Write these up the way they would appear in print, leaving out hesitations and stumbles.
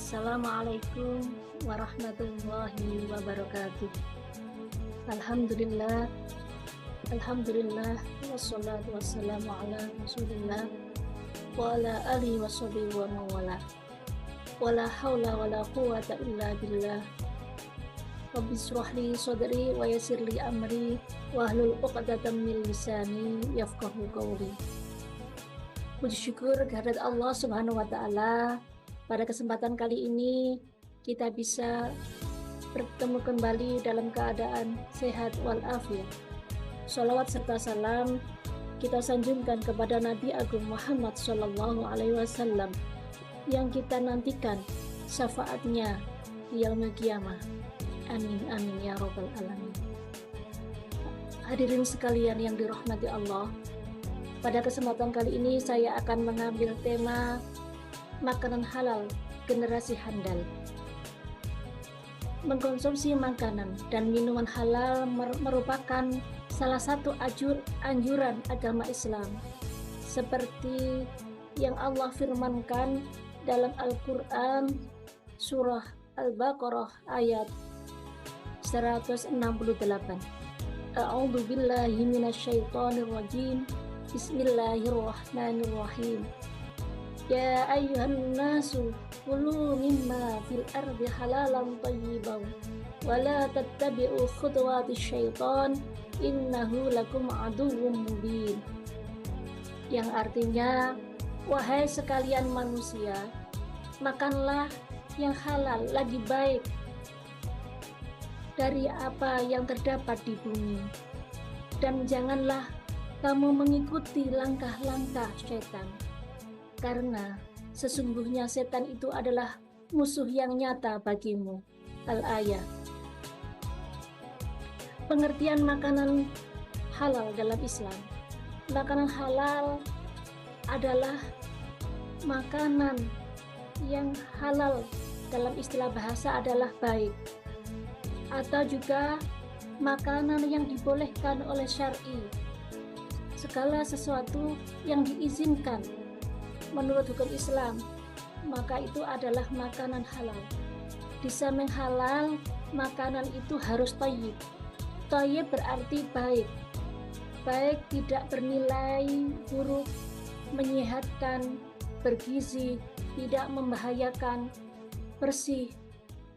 Assalamualaikum warahmatullahi wabarakatuh. Alhamdulillah, Alhamdulillah, wassalatu wassalamu ala rasulillah wa ala alihi washabihi wa mawala. Wala hawla wala quwata illa billah. Rabbi shrah li sadri wa yassir li amri wahlul 'uqdatam min lisani yafqahu qawli. Puji syukur kehadirat Allah Subhanahu wa taala. Pada kesempatan kali ini kita bisa bertemu kembali dalam keadaan sehat walafiat. Sholawat serta salam kita sanjungkan kepada Nabi Agung Muhammad Sallallahu Alaihi Wasallam yang kita nantikan syafaatnya di yaumil qiyamah. Amin amin ya robbal alamin. Hadirin sekalian yang dirahmati Allah, pada kesempatan kali ini saya akan mengambil tema makanan halal generasi handal. Mengkonsumsi makanan dan minuman halal merupakan salah satu anjuran agama Islam, seperti yang Allah firmankan dalam Al-Quran surah Al-Baqarah ayat 168. A'udzu billahi minasyaitonir rajim. Bismillahirrahmanirrahim. Ya ayyuhan nasu kulu mimma fil ardi halalan thayyiban wa la tattabi'u khutuwatis syaitan innahu lakum aduwwum mubin. Yang artinya, wahai sekalian manusia, makanlah yang halal lagi baik dari apa yang terdapat di bumi, dan janganlah kamu mengikuti langkah-langkah syaitan, karena sesungguhnya setan itu adalah musuh yang nyata bagimu. Al-Ayah. Pengertian makanan halal dalam Islam. Makanan halal adalah makanan yang halal dalam istilah bahasa adalah baik, atau juga makanan yang dibolehkan oleh syar'i. Segala sesuatu yang diizinkan menurut hukum Islam, maka itu adalah makanan halal. Di samping halal, makanan itu harus thayyib. Thayyib berarti baik. Baik tidak bernilai buruk, menyehatkan, bergizi, tidak membahayakan, bersih,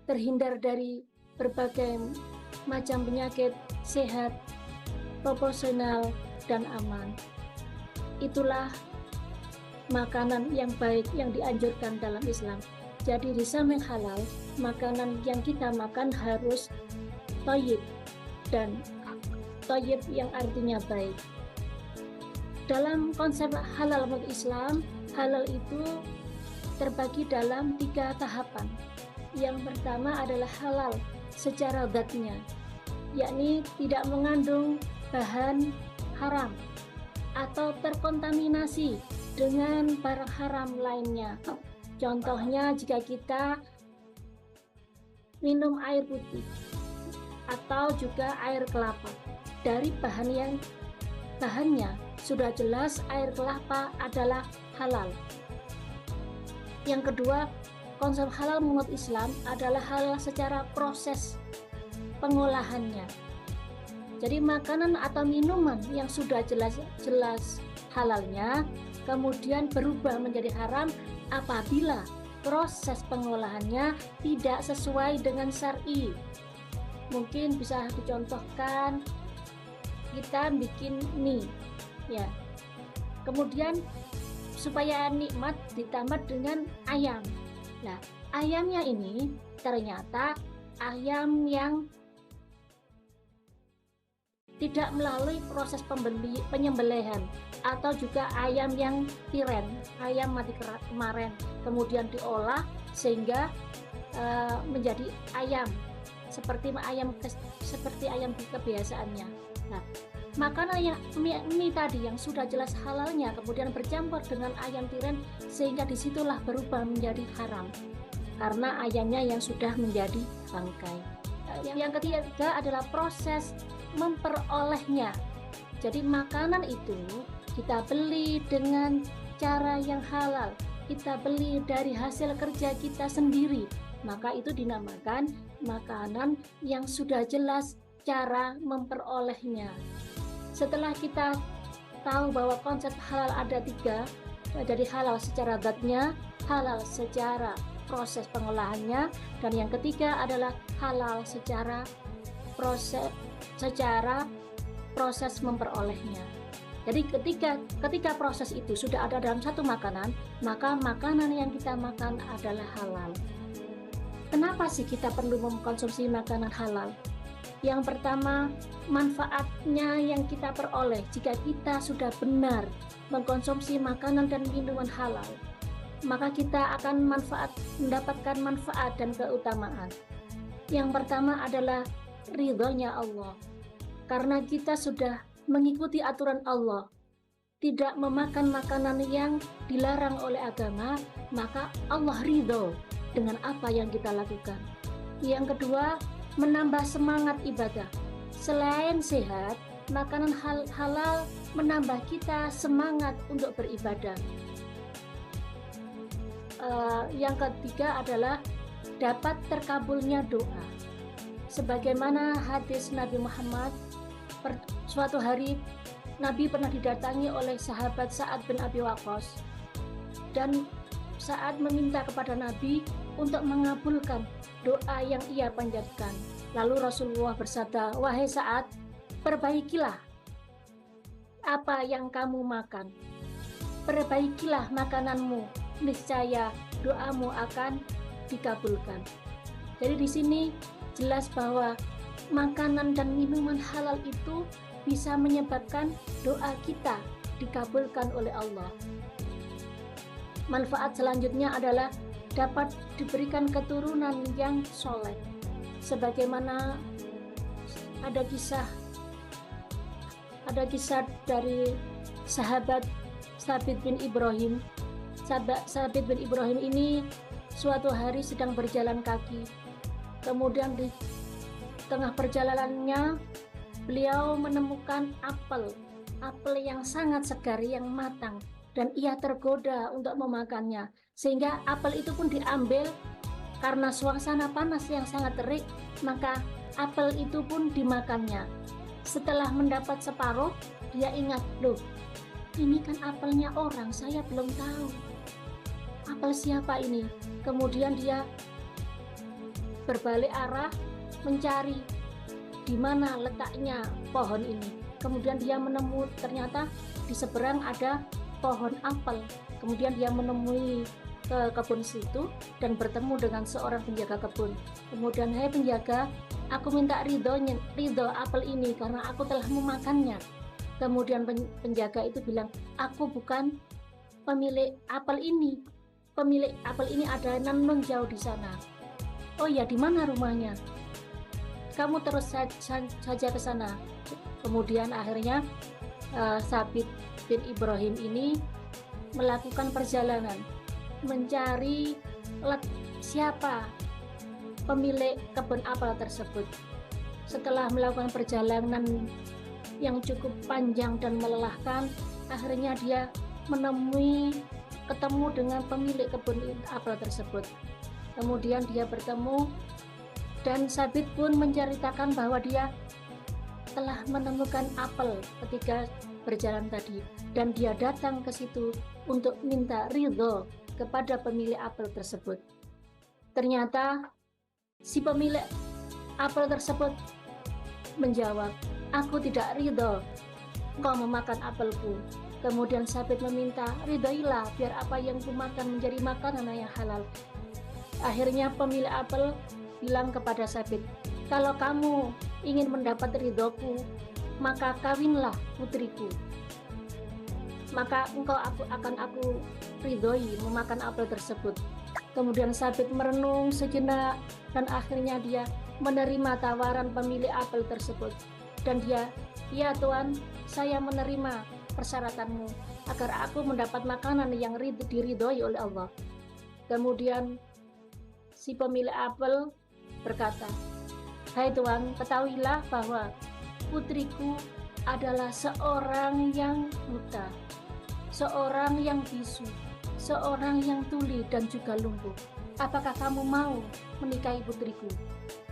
terhindar dari berbagai macam penyakit, sehat, proporsional, dan aman. Itulah makanan yang baik yang dianjurkan dalam Islam. Jadi di samping halal, makanan yang kita makan harus thayyib, dan thayyib yang artinya baik. Dalam konsep halal menurut Islam, halal itu terbagi dalam 3 tahapan. Yang pertama adalah halal secara zatnya, yakni tidak mengandung bahan haram atau terkontaminasi dengan barang haram lainnya. Contohnya, jika kita minum air putih atau juga air kelapa dari bahannya sudah jelas air kelapa adalah halal. Yang kedua, konsep halal menurut Islam adalah halal secara proses pengolahannya. Jadi makanan atau minuman yang sudah jelas halalnya kemudian berubah menjadi haram apabila proses pengolahannya tidak sesuai dengan syar'i. Mungkin bisa dicontohkan, kita bikin mie, ya. Kemudian supaya nikmat ditambah dengan ayam. Nah, ayamnya ini ternyata ayam yang tidak melalui proses penyembelihan, atau juga ayam yang tiren, ayam mati kemarin, kemudian diolah sehingga menjadi ayam seperti ayam kebiasaannya. Nah, makanan yang mie tadi yang sudah jelas halalnya kemudian bercampur dengan ayam tiren, sehingga disitulah berubah menjadi haram karena ayamnya yang sudah menjadi bangkai. Yang ketiga adalah proses memperolehnya. Jadi makanan itu kita beli dengan cara yang halal, kita beli dari hasil kerja kita sendiri, maka itu dinamakan makanan yang sudah jelas cara memperolehnya. Setelah kita tahu bahwa konsep halal ada 3, dari halal secara zatnya, halal secara proses pengolahannya, dan yang ketiga adalah halal secara proses memperolehnya. Jadi ketika proses itu sudah ada dalam satu makanan, maka makanan yang kita makan adalah halal. Kenapa sih kita perlu mengkonsumsi makanan halal? Yang pertama, manfaatnya yang kita peroleh jika kita sudah benar mengkonsumsi makanan dan minuman halal, maka kita akan mendapatkan manfaat dan keutamaan. Yang pertama adalah ridhonya Allah. Karena kita sudah mengikuti aturan Allah, tidak memakan makanan yang dilarang oleh agama, maka Allah ridho dengan apa yang kita lakukan. Yang kedua, menambah semangat ibadah. Selain sehat, makanan halal menambah kita semangat untuk beribadah. Yang ketiga adalah dapat terkabulnya doa. Sebagaimana hadis Nabi Muhammad, suatu hari Nabi pernah didatangi oleh sahabat Sa'ad bin Abi Waqqas, dan Sa'ad meminta kepada Nabi untuk mengabulkan doa yang ia panjatkan. Lalu Rasulullah bersabda, "Wahai Sa'ad, perbaikilah apa yang kamu makan. Perbaikilah makananmu, niscaya doamu akan dikabulkan." Jadi di sini jelas bahwa makanan dan minuman halal itu bisa menyebabkan doa kita dikabulkan oleh Allah. Manfaat selanjutnya adalah dapat diberikan keturunan yang soleh. Sebagaimana ada kisah dari sahabat Sabit bin Ibrahim. Sabit bin Ibrahim ini suatu hari sedang berjalan kaki. Kemudian di tengah perjalanannya beliau menemukan apel yang sangat segar, yang matang, dan ia tergoda untuk memakannya, sehingga apel itu pun diambil. Karena suasana panas yang sangat terik, maka apel itu pun dimakannya. Setelah mendapat separuh, dia ingat, loh, ini kan apelnya orang, saya belum tahu apel siapa ini. Kemudian dia berbalik arah mencari di mana letaknya pohon ini. Kemudian dia menemui, ternyata di seberang ada pohon apel. Kemudian dia menemui ke kebun situ dan bertemu dengan seorang penjaga kebun. Kemudian, "Hai penjaga, aku minta ridho apel ini karena aku telah memakannya." Kemudian penjaga itu bilang, "Aku bukan pemilik apel ini. Pemilik apel ini ada nun jauh di sana." "Oh ya, di mana rumahnya?" "Kamu terus saja ke sana." Kemudian akhirnya Sabit bin Ibrahim ini melakukan perjalanan mencari siapa pemilik kebun apel tersebut. Setelah melakukan perjalanan yang cukup panjang dan melelahkan, akhirnya dia ketemu dengan pemilik kebun apel tersebut. Kemudian dia bertemu, dan Sabit pun menceritakan bahwa dia telah menemukan apel ketika berjalan tadi, dan dia datang ke situ untuk minta ridho kepada pemilik apel tersebut. Ternyata si pemilik apel tersebut menjawab, "Aku tidak ridho kau memakan apelku." Kemudian Sabit meminta, "Ridhoilah biar apa yang kumakan menjadi makanan yang halal." Akhirnya pemilik apel bilang kepada Sabit, "Kalau kamu ingin mendapat ridhoku, maka kawinlah putriku. Maka aku akan ridhoi memakan apel tersebut." Kemudian Sabit merenung sejenak dan akhirnya dia menerima tawaran pemilik apel tersebut. Dan dia, "Ya Tuan, saya menerima persyaratanmu agar aku mendapat makanan yang diridhoi oleh Allah." Kemudian si pemilik apel berkata, "Hai Tuan, ketahuilah bahwa putriku adalah seorang yang buta, seorang yang bisu, seorang yang tuli dan juga lumpuh. Apakah kamu mau menikahi putriku?"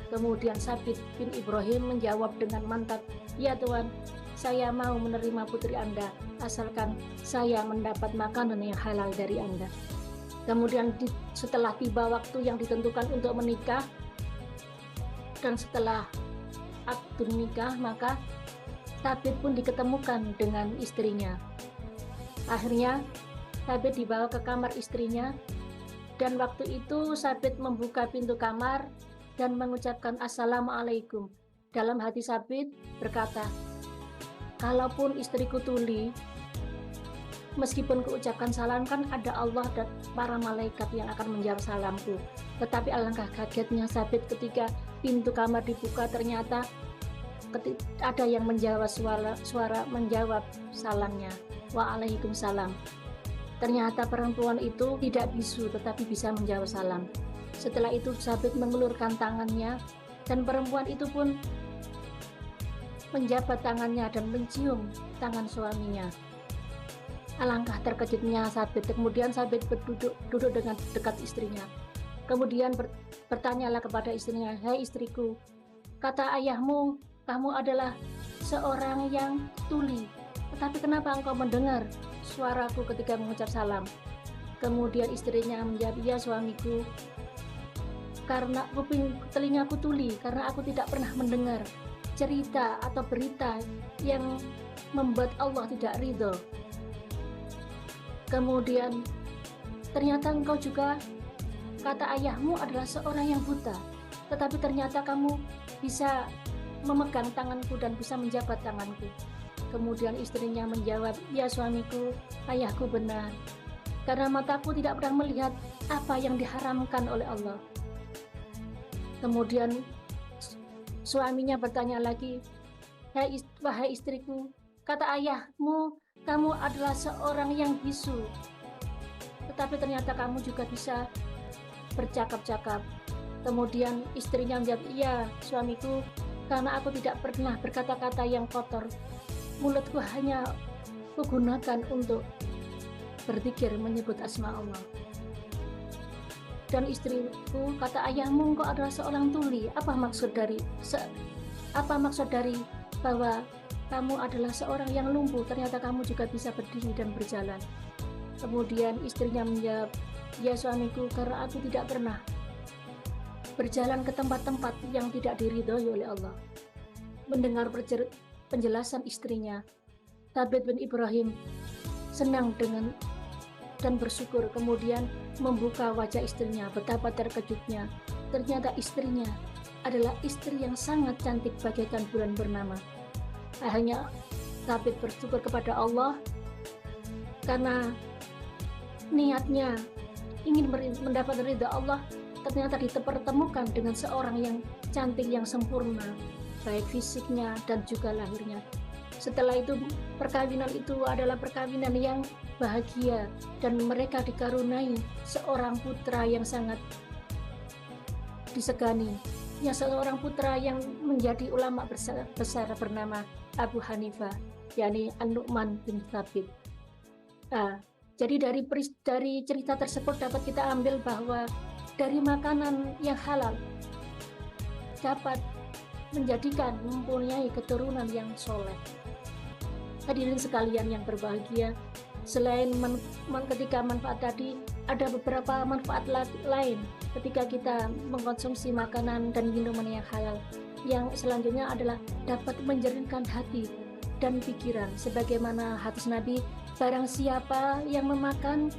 Kemudian Sabit bin Ibrahim menjawab dengan mantap, "Ya Tuhan, saya mau menerima putri Anda, asalkan saya mendapat makanan yang halal dari Anda." Kemudian setelah tiba waktu yang ditentukan untuk menikah, dan setelah akad nikah, maka Sabit pun diketemukan dengan istrinya. Akhirnya Sabit dibawa ke kamar istrinya, dan waktu itu Sabit membuka pintu kamar dan mengucapkan "Assalamualaikum". Dalam hati Sabit berkata, "Kalaupun istriku tuli, meskipun kuucapkan salam, kan ada Allah dan para malaikat yang akan menjawab salamku." Tetapi alangkah kagetnya Sabit ketika pintu kamar dibuka, ternyata ada yang menjawab suara menjawab salamnya, "Waalaikumsalam." Ternyata perempuan itu tidak bisu tetapi bisa menjawab salam. Setelah itu Sabit mengulurkan tangannya, dan perempuan itu pun menjabat tangannya dan mencium tangan suaminya. Alangkah terkejutnya Sabit. Kemudian Sabit duduk dengan dekat istrinya. Kemudian bertanyalah kepada istrinya, "Hai istriku, kata ayahmu kamu adalah seorang yang tuli, tetapi kenapa engkau mendengar suaraku ketika mengucap salam?" Kemudian istrinya menjawab, "Ya suamiku, karena telingaku tuli, karena aku tidak pernah mendengar cerita atau berita yang membuat Allah tidak ridho. Kemudian ternyata engkau juga, kata ayahmu, adalah seorang yang buta, tetapi ternyata kamu bisa memegang tanganku dan bisa menjabat tanganku." Kemudian istrinya menjawab, "Ya suamiku, ayahku benar, karena mataku tidak pernah melihat apa yang diharamkan oleh Allah." Kemudian suaminya bertanya lagi, "Wahai istriku, kata ayahmu kamu adalah seorang yang bisu, tetapi ternyata kamu juga bisa bercakap-cakap." Kemudian istrinya menjawab, "Iya suamiku, karena aku tidak pernah berkata-kata yang kotor, mulutku hanya kugunakan untuk berzikir menyebut asma Allah." Dan istriku, kata ayahmu engkau adalah seorang tuli. Apa maksud dari bahwa kamu adalah seorang yang lumpuh, ternyata kamu juga bisa berdiri dan berjalan? Kemudian istrinya menjawab, "Ya suamiku, karena aku tidak pernah berjalan ke tempat-tempat yang tidak diridhoi oleh Allah." Mendengar penjelasan istrinya, Sabit bin Ibrahim senang dan bersyukur. Kemudian membuka wajah istrinya. Betapa terkejutnya, ternyata istrinya adalah istri yang sangat cantik bagaikan bulan purnama. Akhirnya Sabit bersyukur kepada Allah karena niatnya ingin mendapat ridha Allah, ternyata dipertemukan dengan seorang yang cantik, yang sempurna, baik fisiknya dan juga lahirnya. Setelah itu perkawinan itu adalah perkawinan yang bahagia, dan mereka dikaruniai seorang putra yang sangat disegani, seorang putra yang menjadi ulama besar bernama Abu Hanifah, yakni An-Nu'man bin Thabit. Jadi dari cerita tersebut dapat kita ambil bahwa dari makanan yang halal dapat menjadikan mempunyai keturunan yang soleh. Hadirin sekalian yang berbahagia, selain ketika manfaat tadi, ada beberapa manfaat lain ketika kita mengkonsumsi makanan dan minuman yang halal. Yang selanjutnya adalah dapat menjernihkan hati dan pikiran, sebagaimana hadis Nabi, barang siapa yang memakan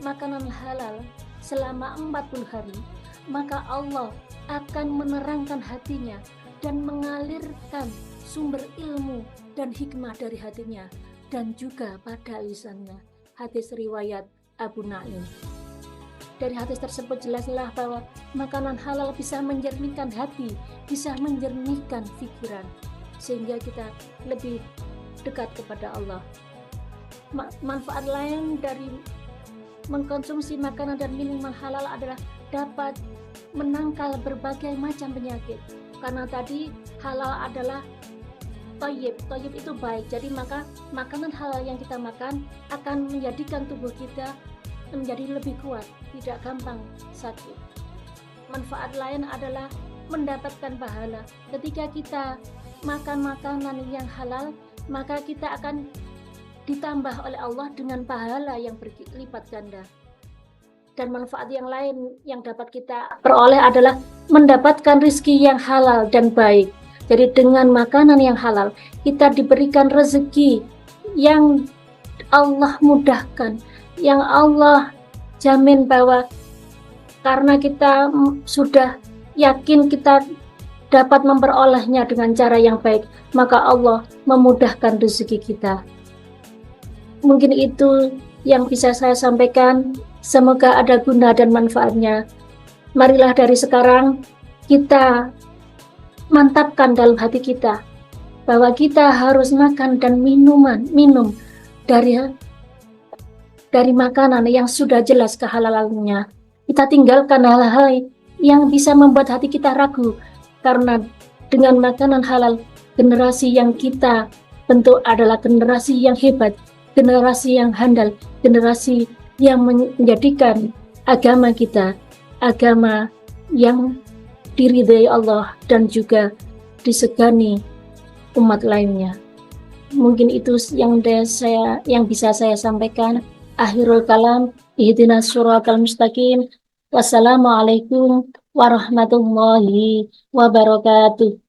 makanan halal selama 40 hari, maka Allah akan menerangkan hatinya dan mengalirkan sumber ilmu dan hikmah dari hatinya dan juga pada lisannya. Hadis riwayat Abu Naim. Dari hadis tersebut jelaslah bahwa makanan halal bisa menjernihkan hati, bisa menjernihkan pikiran, sehingga kita lebih dekat kepada Allah. Manfaat lain dari mengkonsumsi makanan dan minuman halal adalah dapat menangkal berbagai macam penyakit, karena tadi halal adalah thayyib itu baik. Jadi maka makanan halal yang kita makan akan menjadikan tubuh kita menjadi lebih kuat, tidak gampang sakit. Manfaat lain adalah mendapatkan pahala. Ketika kita makan makanan yang halal, maka kita akan ditambah oleh Allah dengan pahala yang berlipat ganda. Dan manfaat yang lain yang dapat kita peroleh adalah mendapatkan rezeki yang halal dan baik. Jadi dengan makanan yang halal, kita diberikan rezeki yang Allah mudahkan, yang Allah jamin bahwa karena kita sudah yakin kita dapat memperolehnya dengan cara yang baik, maka Allah memudahkan rezeki kita. Mungkin itu yang bisa saya sampaikan. Semoga ada guna dan manfaatnya. Marilah dari sekarang kita mantapkan dalam hati kita bahwa kita harus makan dan minum dari makanan yang sudah jelas kehalalannya. Kita tinggalkan hal-hal yang bisa membuat hati kita ragu, karena dengan makanan halal, generasi yang kita bentuk adalah generasi yang hebat, generasi yang handal, generasi yang menjadikan agama kita agama yang diridhai Allah dan juga disegani umat lainnya. Mungkin itu yang bisa saya sampaikan. Akhirul kalam, ihdinas siratal mustaqim. Wassalamualaikum warahmatullahi wabarakatuh.